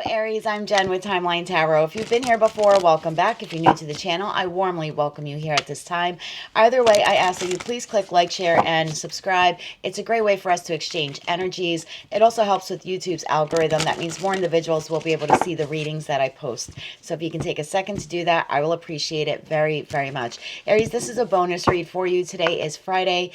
Aries, I'm Jen with Timeline Tarot. If you've been here before, welcome back. If you're new to the channel, I warmly welcome you here at this time. Either way, I ask that you please click like, share, and subscribe. It's a great way for us to exchange energies. It also helps with YouTube's algorithm. That means more individuals will be able to see the readings that I post. So if you can take a second to do that, I will appreciate it very, very much. Aries, this is a bonus read for you. Today is Friday,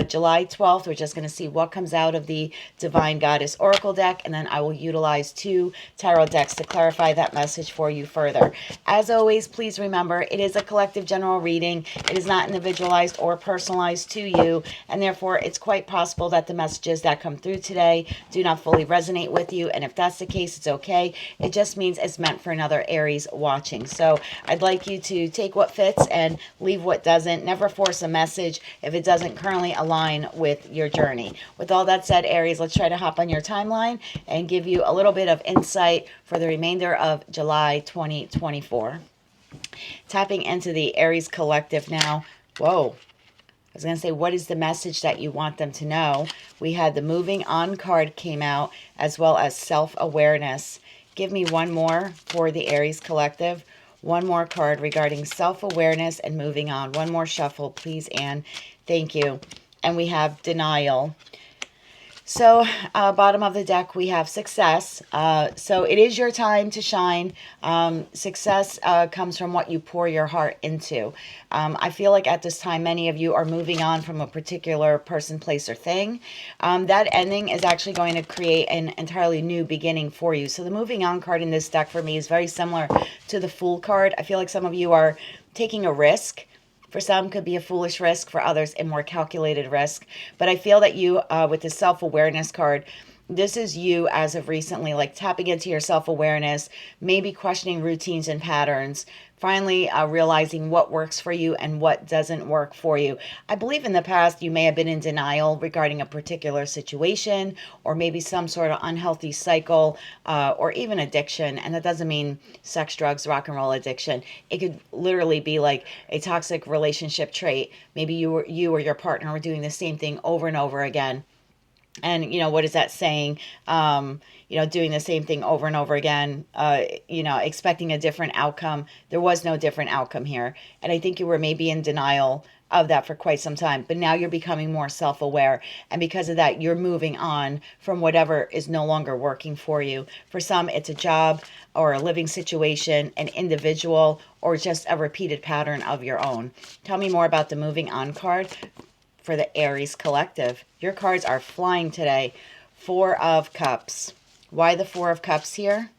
July 12th. We're just going to see what comes out of the Divine Goddess Oracle deck, and then I will utilize two tarot decks to clarify that message for you further. As always, please remember, it is a collective general reading. It is not individualized or personalized to you, and therefore it's quite possible that the messages that come through today do not fully resonate with you, and if that's the case, it's okay. It just means it's meant for another Aries watching. So I'd like you to take what fits and leave what doesn't. Never force a message if it doesn't currently align with your journey. With all that said, Aries, let's try to hop on your timeline and give you a little bit of insight for the remainder of July 2024. Tapping into the Aries collective now. Whoa. I was going to say, what is the message that you want them to know? We had the moving on card came out, as well as self-awareness. Give me one more for the Aries collective. One more card regarding self-awareness and moving on. One more shuffle, please, Anne. Thank you. And we have denial. So, bottom of the deck, we have success. So it is your time to shine. Success comes from what you pour your heart into. I feel like at this time, many of you are moving on from a particular person, place, or thing. That ending is actually going to create an entirely new beginning for you. So the moving on card in this deck for me is very similar to the Fool card. I feel like some of you are taking a risk. For some, could be a foolish risk. For others, a more calculated risk. But I feel that you, with the self-awareness card, this is you as of recently, like tapping into your self-awareness, maybe questioning routines and patterns, finally realizing what works for you and what doesn't work for you. I believe in the past you may have been in denial regarding a particular situation, or maybe some sort of unhealthy cycle, or even addiction. And that doesn't mean sex, drugs, rock and roll addiction. It could literally be like a toxic relationship trait. Maybe you or your partner were doing the same thing over and over again. And, what is that saying? Doing the same thing over and over again, expecting a different outcome. There was no different outcome here. And I think you were maybe in denial of that for quite some time. But now you're becoming more self-aware. And because of that, you're moving on from whatever is no longer working for you. For some, it's a job or a living situation, an individual, or just a repeated pattern of your own. Tell me more about the moving on card for the Aries collective. Your cards are flying today. Four of Cups. Why the Four of Cups here?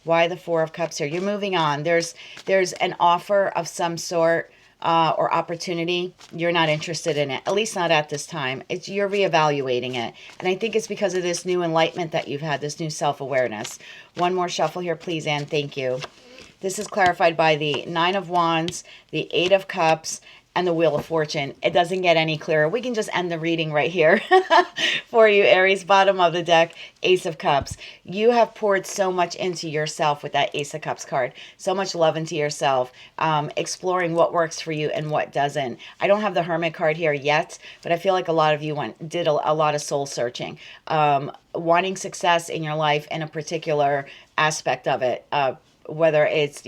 Why the Four of Cups here? You're moving on. There's an offer of some sort or opportunity. You're not interested in it, at least not at this time. You're reevaluating it. And I think it's because of this new enlightenment that you've had, this new self-awareness. One more shuffle here, please, Anne. Thank you. This is clarified by the Nine of Wands, the Eight of Cups, and the Wheel of Fortune. It doesn't get any clearer. We can just end the reading right here for you, Aries. Bottom of the deck, Ace of Cups. You have poured so much into yourself with that Ace of Cups card. So much love into yourself, exploring what works for you and what doesn't. I don't have the Hermit card here yet, but I feel like a lot of you did a lot of soul searching, wanting success in your life in a particular aspect of it, whether it's,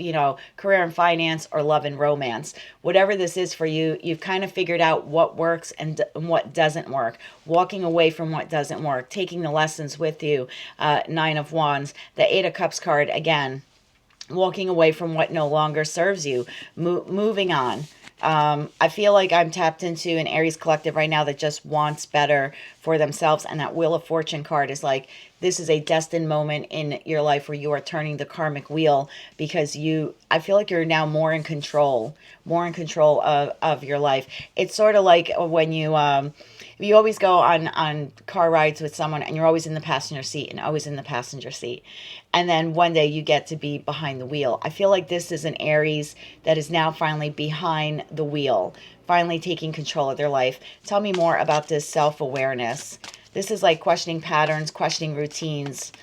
career and finance or love and romance. Whatever this is for you, you've kind of figured out what works and what doesn't work. Walking away from what doesn't work, taking the lessons with you. Nine of Wands, the Eight of Cups card, again, walking away from what no longer serves you, moving on. I feel like I'm tapped into an Aries collective right now that just wants better for themselves. And that Wheel of Fortune card is like, this is a destined moment in your life where you are turning the karmic wheel, because I feel like you're now more in control of your life. It's sort of like when you always go on car rides with someone and you're always in the passenger seat and always in the passenger seat. And then one day you get to be behind the wheel. I feel like this is an Aries that is now finally behind the wheel, finally taking control of their life. Tell me more about this self-awareness. This is like questioning patterns, questioning routines.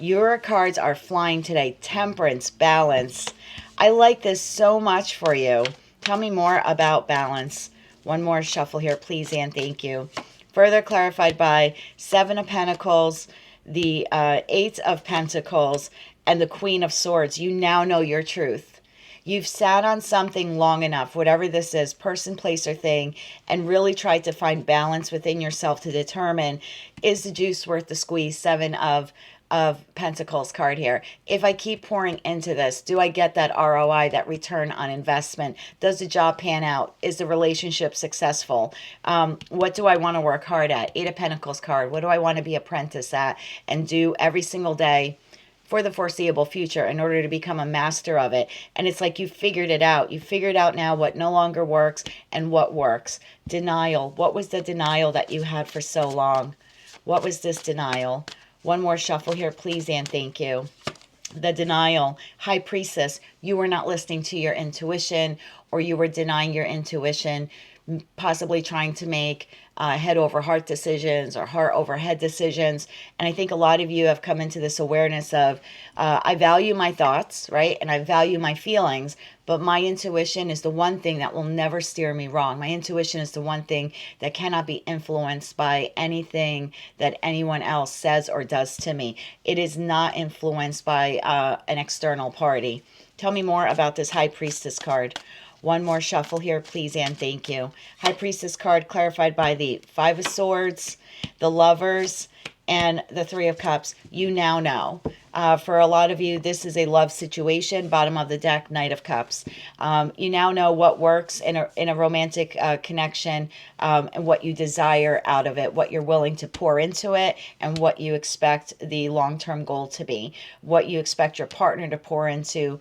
Your cards are flying today. Temperance, balance. I like this so much for you. Tell me more about balance. One more shuffle here, please, Anne. Thank you. Further clarified by Seven of Pentacles, the Eight of Pentacles and the Queen of Swords. You now know your truth. You've sat on something long enough, whatever this is, person, place, or thing, and really tried to find balance within yourself to determine, is the juice worth the squeeze? Seven of Pentacles card here. If I keep pouring into this, do I get that ROI, that return on investment? Does the job pan out? Is the relationship successful? What do I want to work hard at? Eight of Pentacles card. What do I want to be apprentice at and do every single day for the foreseeable future in order to become a master of it? And it's like you figured it out. You figured out now what no longer works and what works. Denial. What was the denial that you had for so long? What was this denial? One more shuffle here, please, and thank you. The denial. High Priestess, you were not listening to your intuition, or you were denying your intuition, possibly trying to make head over heart decisions or heart over head decisions. And I think a lot of you have come into this awareness of, I value my thoughts, right? And I value my feelings, but my intuition is the one thing that will never steer me wrong. My intuition is the one thing that cannot be influenced by anything that anyone else says or does to me. It is not influenced by an external party. Tell me more about this High Priestess card. One more shuffle here, please, and thank you. High Priestess card clarified by the Five of Swords, the Lovers, and the Three of Cups. You now know. For a lot of you, this is a love situation. Bottom of the deck, Knight of Cups. You now know what works in a romantic connection, and what you desire out of it, what you're willing to pour into it, and what you expect the long-term goal to be, what you expect your partner to pour into,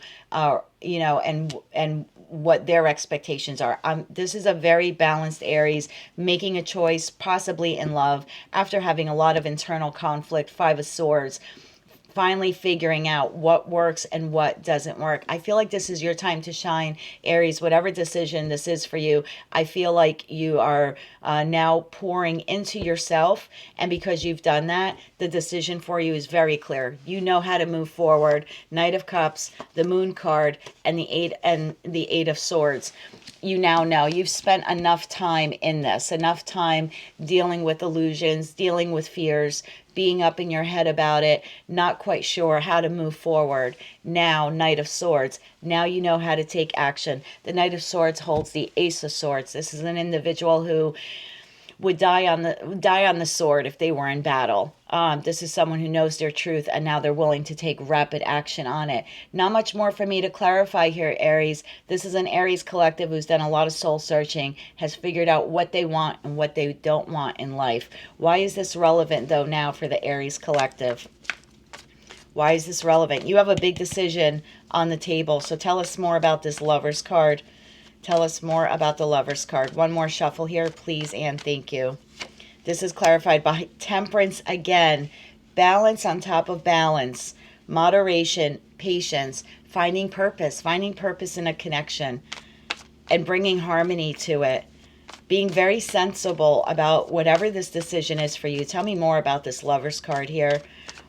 you know, and what their expectations are. This is a very balanced Aries, making a choice, possibly in love, after having a lot of internal conflict. Five of Swords. Finally figuring out what works and what doesn't work. I feel like this is your time to shine, Aries. Whatever decision this is for you, I feel like you are now pouring into yourself. And because you've done that, the decision for you is very clear. You know how to move forward. Knight of Cups, the Moon card, and the Eight of Swords. You now know. You've spent enough time in this, enough time dealing with illusions, dealing with fears, being up in your head about it, not quite sure how to move forward. Now, Knight of Swords. Now you know how to take action. The Knight of Swords holds the Ace of Swords. This is an individual who would die on the sword if they were in battle. This is someone who knows their truth, and now they're willing to take rapid action on it. Not much more for me to clarify here, Aries. This is an Aries collective who's done a lot of soul searching, has figured out what they want and what they don't want in life. Why is this relevant, though, now for the Aries collective? Why is this relevant? You have a big decision on the table, so tell us more about this Lovers card. Tell us more about the Lovers card. One more shuffle here, please, and thank you. This is clarified by Temperance again. Balance on top of balance. Moderation, patience, finding purpose in a connection, and bringing harmony to it. Being very sensible about whatever this decision is for you. Tell me more about this Lovers card here.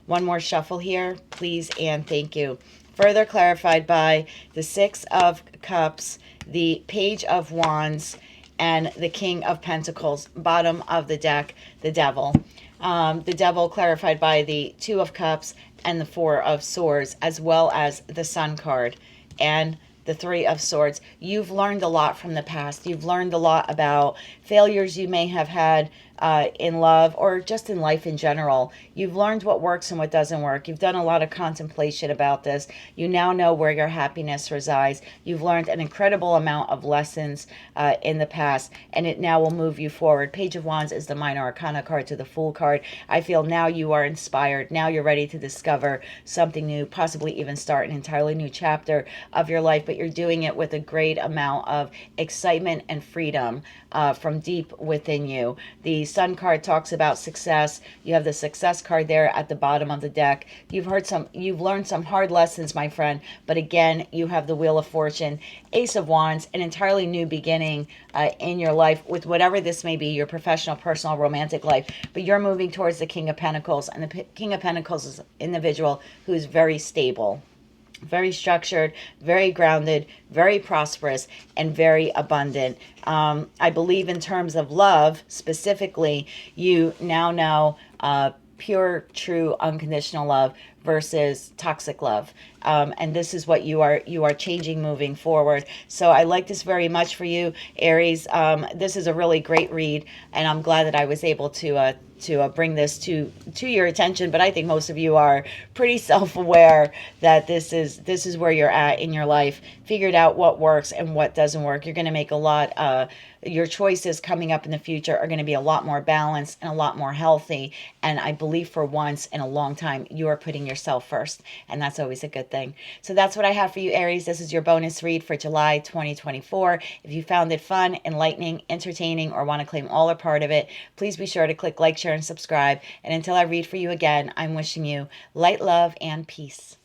One more shuffle here, please, and thank you. Further clarified by the Six of Cups, the Page of Wands, and the King of Pentacles. Bottom of the deck, the Devil. The Devil clarified by the Two of Cups and the Four of Swords, as well as the Sun card and the Three of Swords. You've learned a lot from the past. You've learned a lot about failures you may have had in love or just in life in general. You've learned what works and what doesn't work. You've done a lot of contemplation about this. You now know where your happiness resides. You've learned an incredible amount of lessons in the past, and it now will move you forward. Page of Wands is the Minor Arcana card to the Fool card. I feel now you are inspired. Now you're ready to discover something new, possibly even start an entirely new chapter of your life, but you're doing it with a great amount of excitement and freedom from deep within you. The Sun card talks about success. You have the Success card there at the bottom of the deck. You've learned some hard lessons, my friend, but again, you have the Wheel of Fortune, Ace of Wands, an entirely new beginning in your life with whatever this may be, your professional, personal, romantic life, but you're moving towards the King of Pentacles, and the King of Pentacles is an individual who is very stable, very structured, very grounded, very prosperous, and very abundant. I believe in terms of love, specifically, you now know pure, true, unconditional love versus toxic love. And this is what you are changing moving forward. So I like this very much for you, Aries. This is a really great read, and I'm glad that I was able to bring this to your attention. But I think most of you are pretty self-aware that this is where you're at in your life. Figured out what works and what doesn't work. You're going to make a lot. Your choices coming up in the future are going to be a lot more balanced and a lot more healthy. And I believe for once in a long time, you are putting yourself first. And that's always a good thing. So that's what I have for you, Aries. This is your bonus read for July 2024. If you found it fun, enlightening, entertaining, or want to claim all or part of it, please be sure to click like, share, and subscribe. And until I read for you again, I'm wishing you light, love, and peace.